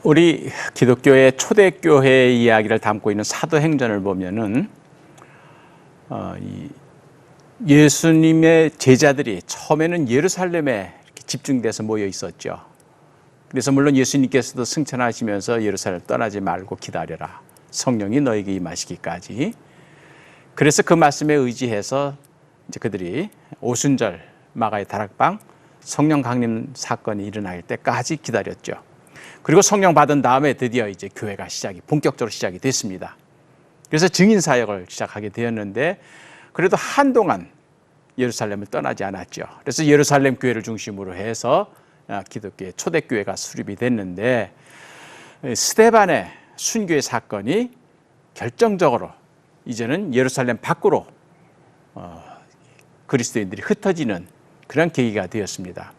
우리 기독교의 초대교회 이야기를 담고 있는 사도행전을 보면은 예수님의 제자들이 처음에는 예루살렘에 이렇게 집중돼서 모여 있었죠. 그래서 물론 예수님께서도 승천하시면서 예루살렘 떠나지 말고 기다려라. 성령이 너에게 임하시기까지. 그래서 그 말씀에 의지해서 이제 그들이 오순절 마가의 다락방 성령 강림 사건이 일어날 때까지 기다렸죠. 그리고 성령 받은 다음에 드디어 이제 교회가 본격적으로 시작이 됐습니다. 그래서 증인 사역을 시작하게 되었는데 그래도 한동안 예루살렘을 떠나지 않았죠. 그래서 예루살렘 교회를 중심으로 해서 기독교의 초대교회가 수립이 됐는데 스데반의 순교의 사건이 결정적으로 이제는 예루살렘 밖으로 그리스도인들이 흩어지는 그런 계기가 되었습니다.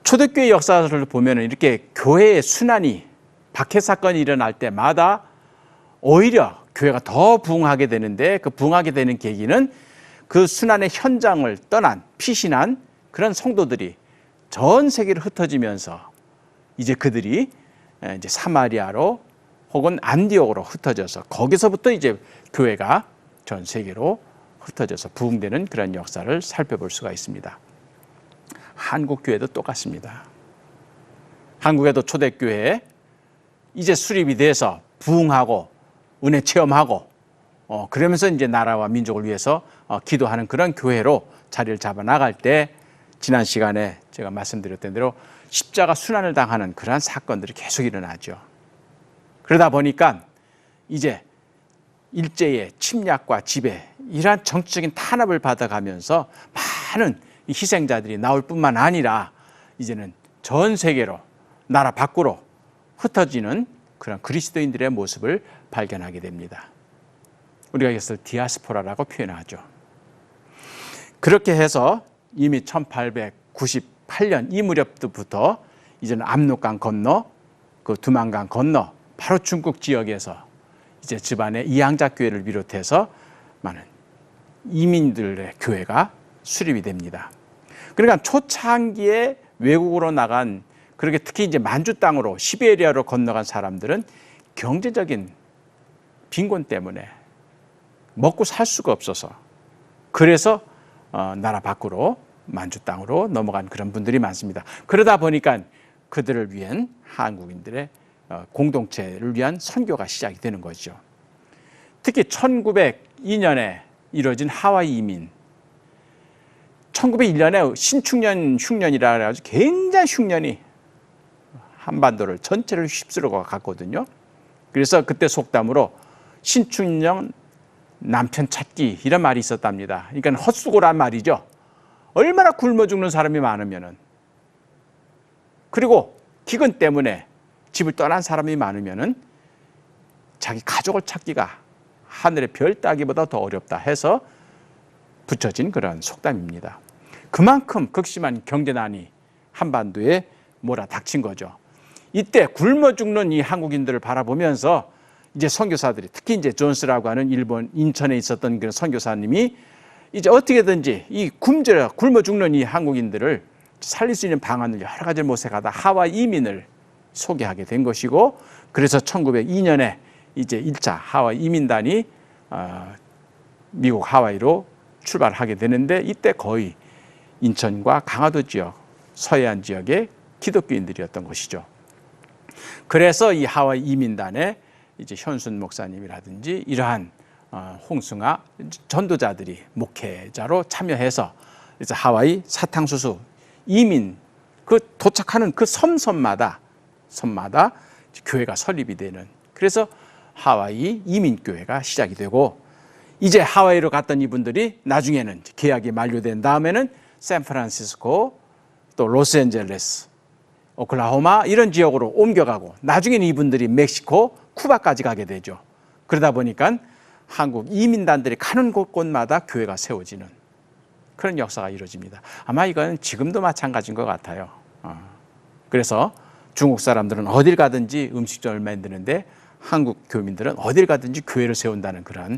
초대교회 역사를 보면 이렇게 교회의 순환이 박해 사건이 일어날 때마다 오히려 교회가 더 부흥하게 되는데 그 부흥하게 되는 계기는 그 순환의 현장을 떠난 피신한 그런 성도들이 전 세계로 흩어지면서 이제 그들이 이제 사마리아로 혹은 안디옥으로 흩어져서 거기서부터 이제 교회가 전 세계로 흩어져서 부흥되는 그런 역사를 살펴볼 수가 있습니다. 한국 교회도 똑같습니다. 한국에도 초대교회 이제 수립이 돼서 부흥하고 은혜 체험하고 그러면서 이제 나라와 민족을 위해서 기도하는 그런 교회로 자리를 잡아 나갈 때 지난 시간에 제가 말씀드렸던 대로 십자가 순환을 당하는 그러한 사건들이 계속 일어나죠. 그러다 보니까 이제 일제의 침략과 지배 이러한 정치적인 탄압을 받아가면서 많은 희생자들이 나올 뿐만 아니라 이제는 전 세계로 나라 밖으로 흩어지는 그런 그리스도인들의 모습을 발견하게 됩니다. 우리가 이것을 디아스포라라고 표현하죠. 그렇게 해서 이미 1898년 이 무렵부터 이제는 압록강 건너 그 두만강 건너 바로 중국 지역에서 이제 집안의 이양자 교회를 비롯해서 많은 이민들의 교회가 수립이 됩니다. 그러니까 초창기에 외국으로 나간 그렇게 특히 이제 만주 땅으로 시베리아로 건너간 사람들은 경제적인 빈곤 때문에 먹고 살 수가 없어서 그래서 나라 밖으로 만주 땅으로 넘어간 그런 분들이 많습니다. 그러다 보니까 그들을 위한 한국인들의 공동체를 위한 선교가 시작이 되는 거죠. 특히 1902년에 이루어진 하와이 이민 1901년에 신축년 흉년이라 해가지고 굉장히 흉년이 한반도를 전체를 휩쓸어 갔거든요. 그래서 그때 속담으로 신축년 남편 찾기 이런 말이 있었답니다. 그러니까 헛수고란 말이죠. 얼마나 굶어 죽는 사람이 많으면은 그리고 기근 때문에 집을 떠난 사람이 많으면은 자기 가족을 찾기가 하늘의 별 따기보다 더 어렵다 해서 붙여진 그런 속담입니다. 그만큼 극심한 경제난이 한반도에 몰아닥친 거죠. 이때 굶어 죽는 이 한국인들을 바라보면서 이제 선교사들이 특히 이제 존스라고 하는 일본 인천에 있었던 그런 선교사님이 이제 어떻게든지 이 굶어 죽는 이 한국인들을 살릴 수 있는 방안을 여러 가지를 모색하다 하와이 이민을 소개하게 된 것이고 그래서 1902년에 이제 1차 하와이 이민단이 미국 하와이로 출발하게 되는데 이때 거의 인천과 강화도 지역, 서해안 지역의 기독교인들이었던 것이죠. 그래서 이 하와이 이민단에 이제 현순 목사님이라든지 이러한 홍승아 전도자들이 목회자로 참여해서 이제 하와이 사탕수수 이민 그 도착하는 그 섬마다 교회가 설립이 되는 그래서 하와이 이민교회가 시작이 되고 이제 하와이로 갔던 이분들이 나중에는 계약이 만료된 다음에는 샌프란시스코 또 로스앤젤레스 오클라호마 이런 지역으로 옮겨가고 나중에는 이분들이 멕시코 쿠바까지 가게 되죠. 그러다 보니까 한국 이민단들이 가는 곳곳마다 교회가 세워지는 그런 역사가 이루어집니다. 아마 이건 지금도 마찬가지인 것 같아요. 그래서 중국 사람들은 어딜 가든지 음식점을 만드는데 한국 교민들은 어딜 가든지 교회를 세운다는 그런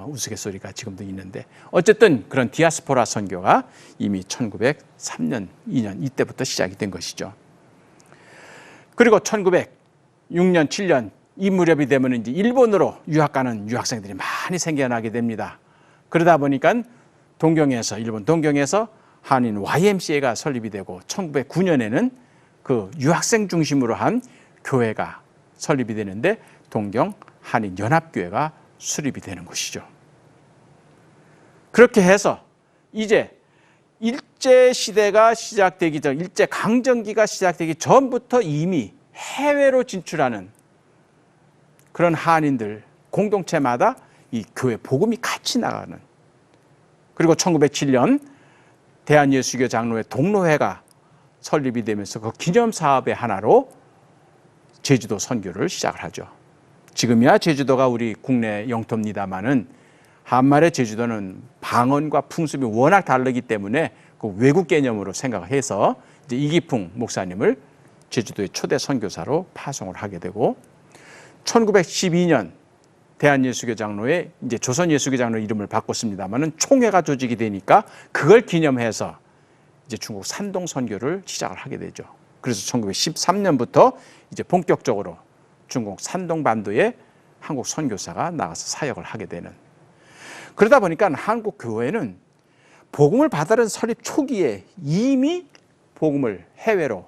우스갯소리가 지금도 있는데 어쨌든 그런 디아스포라 선교가 이미 1903년, 2년 이때부터 시작이 된 것이죠. 그리고 1906년, 7년 이 무렵이 되면 이제 일본으로 유학 가는 유학생들이 많이 생겨나게 됩니다. 그러다 보니까 일본 동경에서 한인 YMCA가 설립이 되고 1909년에는 그 유학생 중심으로 한 교회가 설립이 되는데 동경 한인 연합교회가 수립이 되는 것이죠. 그렇게 해서 이제 일제시대가 시작되기 전, 일제강점기가 시작되기 전부터 이미 해외로 진출하는 그런 한인들 공동체마다 이 교회 복음이 같이 나가는, 그리고 1907년 대한예수교 장로회 동로회가 설립이 되면서 그 기념사업의 하나로 제주도 선교를 시작을 하죠. 지금이야 제주도가 우리 국내 영토입니다마는 한말의 제주도는 방언과 풍습이 워낙 다르기 때문에 그 외국 개념으로 생각을 해서 이제 이기풍 목사님을 제주도의 초대 선교사로 파송을 하게 되고 1912년 대한예수교 장로회, 이제 조선예수교 장로 이름을 바꿨습니다마는 총회가 조직이 되니까 그걸 기념해서 이제 중국 산동 선교를 시작을 하게 되죠. 그래서 1913년부터 이제 본격적으로 중국 산동 반도에 한국 선교사가 나가서 사역을 하게 되는. 그러다 보니까 한국 교회는 복음을 받아들인 설립 초기에 이미 복음을 해외로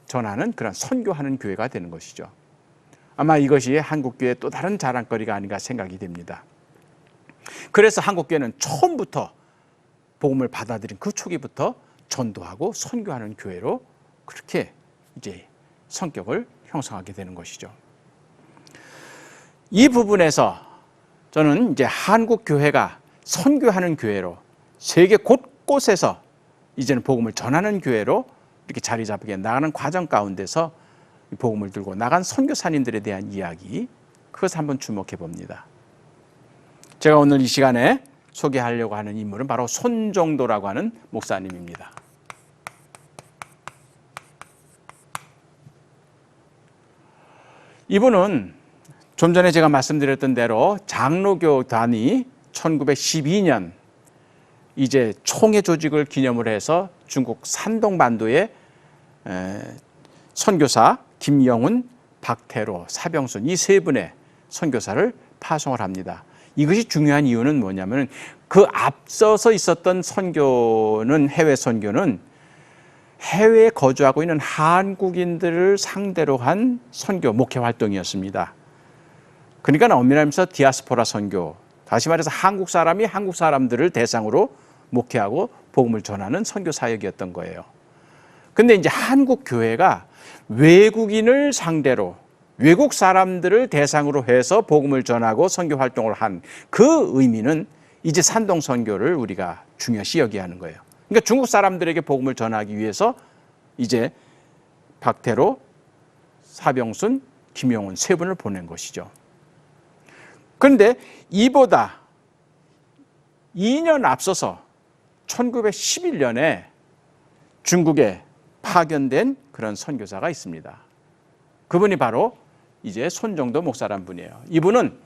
전하는 그런 선교하는 교회가 되는 것이죠. 아마 이것이 한국교회의 또 다른 자랑거리가 아닌가 생각이 됩니다. 그래서 한국교회는 처음부터 복음을 받아들인 그 초기부터 전도하고 선교하는 교회로 그렇게 이제 성격을 형성하게 되는 것이죠. 이 부분에서 저는 이제 한국교회가 선교하는 교회로 세계 곳곳에서 이제는 복음을 전하는 교회로 이렇게 자리 잡게 나가는 과정 가운데서 복음을 들고 나간 선교사님들에 대한 이야기, 그것을 한번 주목해 봅니다. 제가 오늘 이 시간에 소개하려고 하는 인물은 바로 손정도라고 하는 목사님입니다. 이분은 좀 전에 제가 말씀드렸던 대로 장로교단이 1912년 이제 총회 조직을 기념을 해서 중국 산동반도에 선교사 김영훈, 박태로, 사병순 이 세 분의 선교사를 파송을 합니다. 이것이 중요한 이유는 뭐냐면 그 앞서서 있었던 선교는, 해외 선교는 해외에 거주하고 있는 한국인들을 상대로 한 선교 목회 활동이었습니다. 그러니까 엄밀하면서 디아스포라 선교, 다시 말해서 한국 사람이 한국 사람들을 대상으로 목회하고 복음을 전하는 선교 사역이었던 거예요. 근데 이제 한국 교회가 외국인을 상대로, 외국 사람들을 대상으로 해서 복음을 전하고 선교 활동을 한 그 의미는 이제 산동 선교를 우리가 중요시 여겨야 하는 거예요. 그러니까 중국 사람들에게 복음을 전하기 위해서 이제 박태로, 사병순, 김용훈 세 분을 보낸 것이죠. 그런데 이보다 2년 앞서서 1911년에 중국에 파견된 그런 선교사가 있습니다. 그분이 바로 이제 손정도 목사란 분이에요. 이분은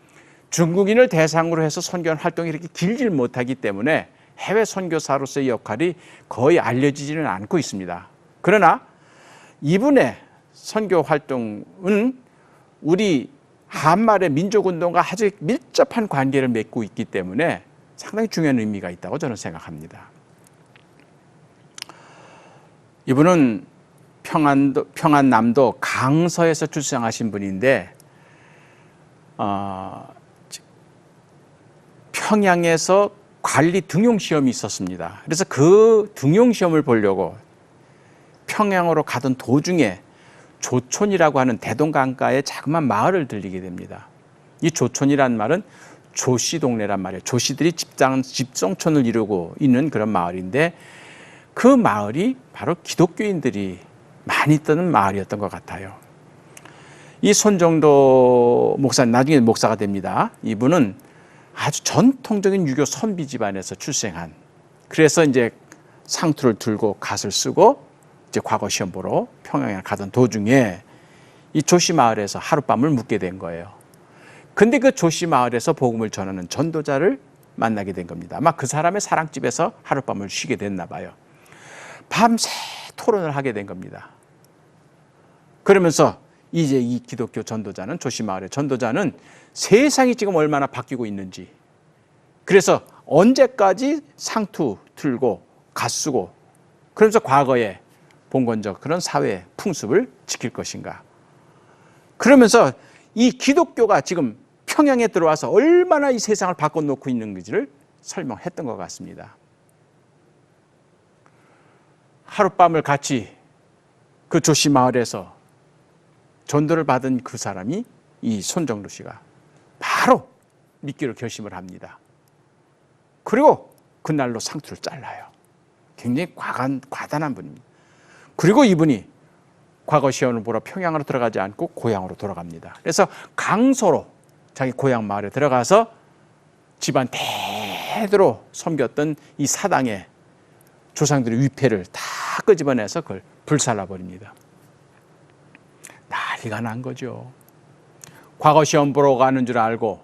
중국인을 대상으로 해서 선교하는 활동이 이렇게 길질 못하기 때문에 해외 선교사로서의 역할이 거의 알려지지는 않고 있습니다. 그러나 이분의 선교 활동은 우리 한말의 민족운동과 아주 밀접한 관계를 맺고 있기 때문에 상당히 중요한 의미가 있다고 저는 생각합니다. 이분은 평안남도 강서에서 출생하신 분인데 평양에서 관리 등용시험이 있었습니다. 그래서 그 등용시험을 보려고 평양으로 가던 도중에 조촌이라고 하는 대동강가의 자그마한 마을을 들리게 됩니다. 이 조촌이란 말은 조씨 동네란 말이에요. 조씨들이 집성촌을 이루고 있는 그런 마을인데 그 마을이 바로 기독교인들이 많이 떠는 마을이었던 것 같아요. 이 손정도 목사님, 나중에 목사가 됩니다. 이분은 아주 전통적인 유교 선비 집안에서 출생한, 그래서 이제 상투를 들고 갓을 쓰고 이제 과거 시험 보러 평양에 가던 도중에 이 조씨 마을에서 하룻밤을 묵게 된 거예요. 근데 그 조씨 마을에서 복음을 전하는 전도자를 만나게 된 겁니다. 아마 그 사람의 사랑집에서 하룻밤을 쉬게 됐나 봐요. 밤새 토론을 하게 된 겁니다. 그러면서 이제 이 기독교 전도자는, 조씨마을의 전도자는 세상이 지금 얼마나 바뀌고 있는지, 그래서 언제까지 상투 틀고 갓 쓰고 그러면서 과거의 봉건적 그런 사회 풍습을 지킬 것인가. 그러면서 이 기독교가 지금 평양에 들어와서 얼마나 이 세상을 바꿔놓고 있는지를 설명했던 것 같습니다. 하룻밤을 같이 그 조씨마을에서 전도를 받은 그 사람이 이 손정루 씨가 바로 믿기로 결심을 합니다. 그리고 그날로 상투를 잘라요. 굉장히 과단한 분입니다. 그리고 이분이 과거 시험을 보러 평양으로 들어가지 않고 고향으로 돌아갑니다. 그래서 강서로 자기 고향 마을에 들어가서 집안 대대로 섬겼던 이 사당의 조상들의 위패를 다 끄집어내서 그걸 불살라버립니다. 난리가 난 거죠. 과거 시험 보러 가는 줄 알고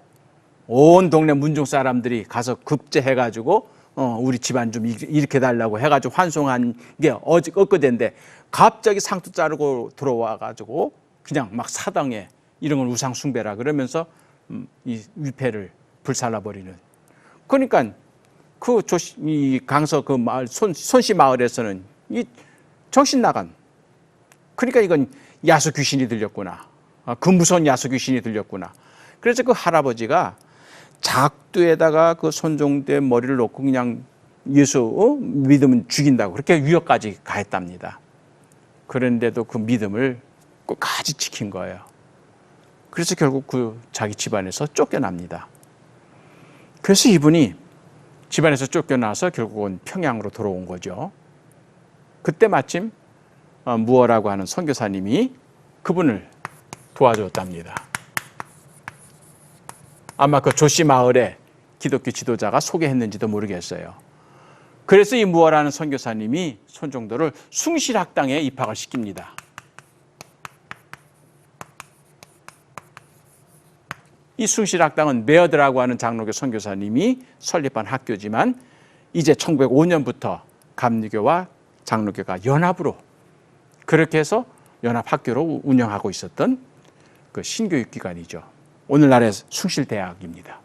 온 동네 문중 사람들이 가서 급제해가지고 우리 집안 좀 이렇게 달라고 해가지고 환송한 게 엊그제인데 갑자기 상투 자르고 들어와가지고 그냥 막 사당에 이런 걸 우상 숭배라 그러면서 이 위패를 불살라버리는. 그러니까 이 강서 그 마을 손씨 마을에서는 이 정신 나간. 그러니까 이건 야수 귀신이 들렸구나. 그 무서운 야수 귀신이 들렸구나. 그래서 그 할아버지가 작두에다가 그 손종대 머리를 놓고 그냥 예수 믿으면 죽인다고 그렇게 위협까지 가했답니다. 그런데도 그 믿음을 끝까지 지킨 거예요. 그래서 결국 그 자기 집안에서 쫓겨납니다. 그래서 이분이 집안에서 쫓겨나서 결국은 평양으로 돌아온 거죠. 그때 마침 무어라고 하는 선교사님이 그분을 도와줬답니다. 아마 그 조씨 마을에 기독교 지도자가 소개했는지도 모르겠어요. 그래서 이 무어라는 선교사님이 손정도를 숭실학당에 입학을 시킵니다. 이 숭실학당은 메어드라고 하는 장로교 선교사님이 설립한 학교지만 이제 1905년부터 감리교와 장로교가 연합으로 그렇게 해서 연합학교로 운영하고 있었던 그 신교육기관이죠. 오늘날의 숭실대학입니다.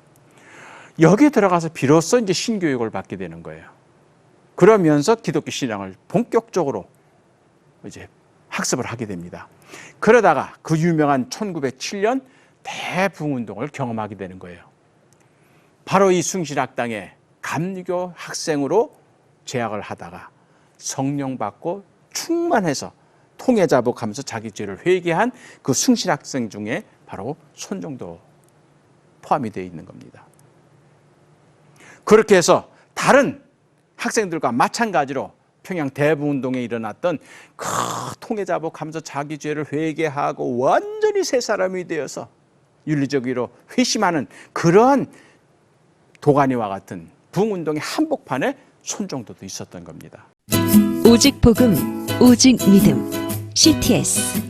여기에 들어가서 비로소 이제 신교육을 받게 되는 거예요. 그러면서 기독교 신앙을 본격적으로 이제 학습을 하게 됩니다. 그러다가 그 유명한 1907년 대부흥운동을 경험하게 되는 거예요. 바로 이 숭실학당에 감리교 학생으로 재학을 하다가 성령 받고 충만해서 통해자복하면서 자기 죄를 회개한 그 숭실학생 중에 바로 손정도 포함이 되어 있는 겁니다. 그렇게 해서 다른 학생들과 마찬가지로 평양 대부운동에 일어났던 그 통해자복하면서 자기 죄를 회개하고 완전히 새 사람이 되어서 윤리적으로 회심하는 그러한 도가니와 같은 부흥운동의 한복판에 손정도도 있었던 겁니다. 오직 복음, 오직 믿음, CTS